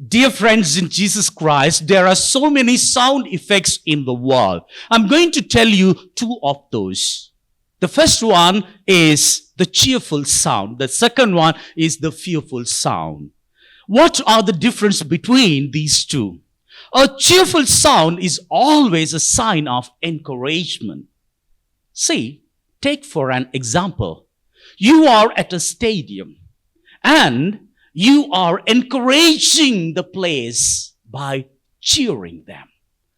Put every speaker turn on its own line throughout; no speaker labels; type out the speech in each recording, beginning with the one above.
Dear friends in Jesus Christ, there are so many sound effects in the world. I'm going to tell you two of those. The first one is the cheerful sound. The second one is the fearful sound. What are the difference between these two? A cheerful sound is always a sign of encouragement. See, take for an example. You are at a stadium and you are encouraging the place by cheering them.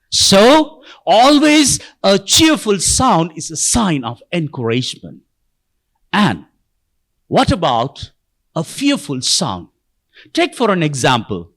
So, always a cheerful sound is a sign of encouragement. And what about a fearful sound? Take for an example.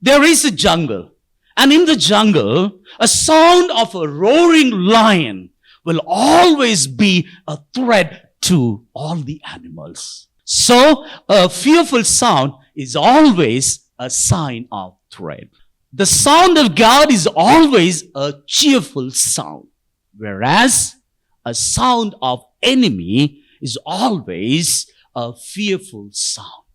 There is a jungle, and in the jungle, a sound of a roaring lion will always be a threat to all the animals. So, a fearful sound is always a sign of threat. The sound of God is always a cheerful sound, whereas a sound of enemy is always a fearful sound.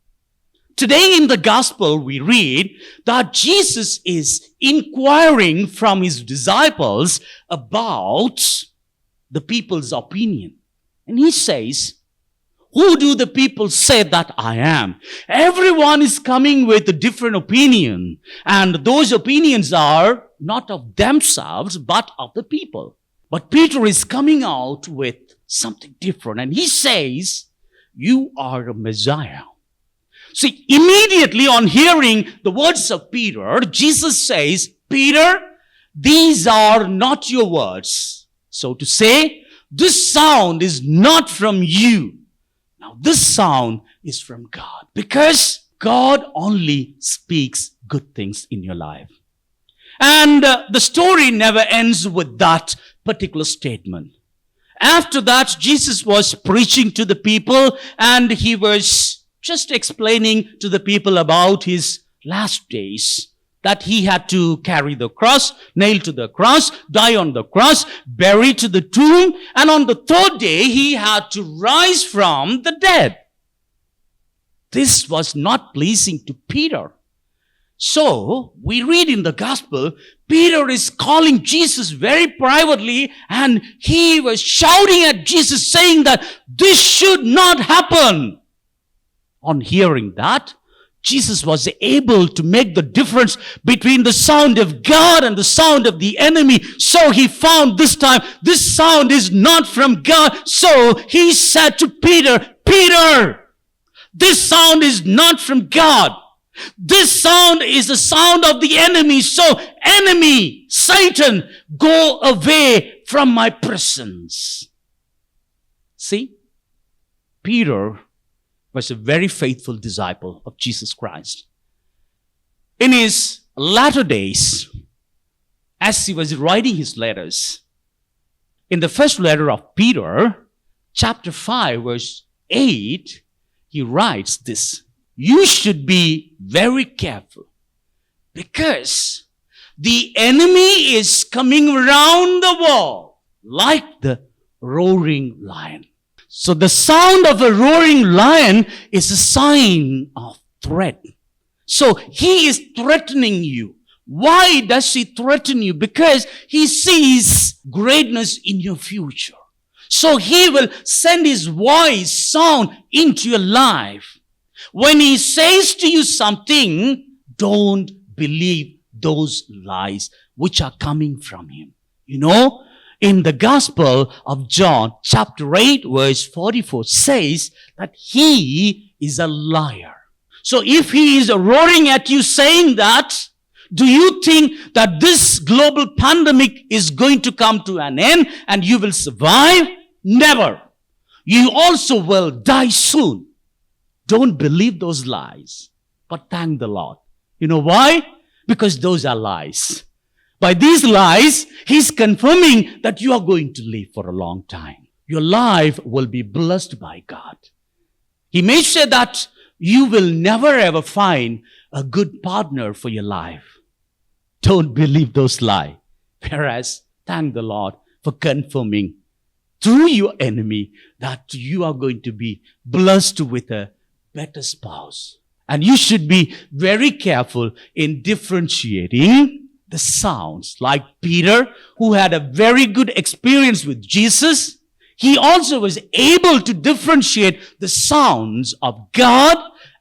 Today in the gospel we read that Jesus is inquiring from his disciples about the people's opinion. And he says, who do the people say that I am? Everyone is coming with a different opinion. And those opinions are not of themselves, but of the people. But Peter is coming out with something different. And he says, you are a Messiah. See, immediately on hearing the words of Peter, Jesus says, Peter, these are not your words. So to say, this sound is not from you. Now, this sound is from God, because God only speaks good things in your life. And the story never ends with that particular statement. After that, Jesus was preaching to the people, and he was just explaining to the people about his last days, that he had to carry the cross, nailed to the cross, die on the cross, buried to the tomb, and on the third day he had to rise from the dead. This was not pleasing to Peter. So, we read in the gospel, Peter is calling Jesus very privately, and he was shouting at Jesus saying that this should not happen. On hearing that, Jesus was able to make the difference between the sound of God and the sound of the enemy. So he found this time, this sound is not from God. So he said to Peter, Peter, this sound is not from God. This sound is the sound of the enemy. So enemy, Satan, go away from my presence. See, Peter was a very faithful disciple of Jesus Christ. In his latter days, as he was writing his letters, in the first letter of Peter, chapter 5, verse 8, he writes this: you should be very careful, because the enemy is coming around the world like the roaring lion. So the sound of a roaring lion is a sign of threat. So he is threatening you. Why does he threaten you? Because he sees greatness in your future. So he will send his voice sound into your life. When he says to you something, don't believe those lies which are coming from him. You know, in the Gospel of John, chapter 8, verse 44 says that he is a liar. So if he is roaring at you saying that, do you think that this global pandemic is going to come to an end and you will survive? Never. You also will die soon. Don't believe those lies, but thank the Lord. You know why? Because those are lies. By these lies, he's confirming that you are going to live for a long time. Your life will be blessed by God. He may say that you will never ever find a good partner for your life. Don't believe those lies. Whereas, thank the Lord for confirming through your enemy that you are going to be blessed with a better spouse. And you should be very careful in differentiating the sounds. Like Peter, who had a very good experience with Jesus, he also was able to differentiate the sounds of God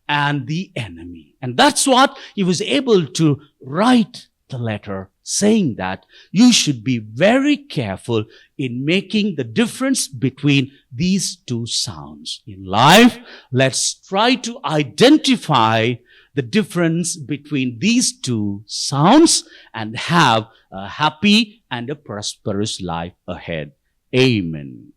and the enemy. And that's what he was able to write the letter, saying that you should be very careful in making the difference between these two sounds. In life, let's try to identify the difference between these two sounds and have a happy and a prosperous life ahead. Amen.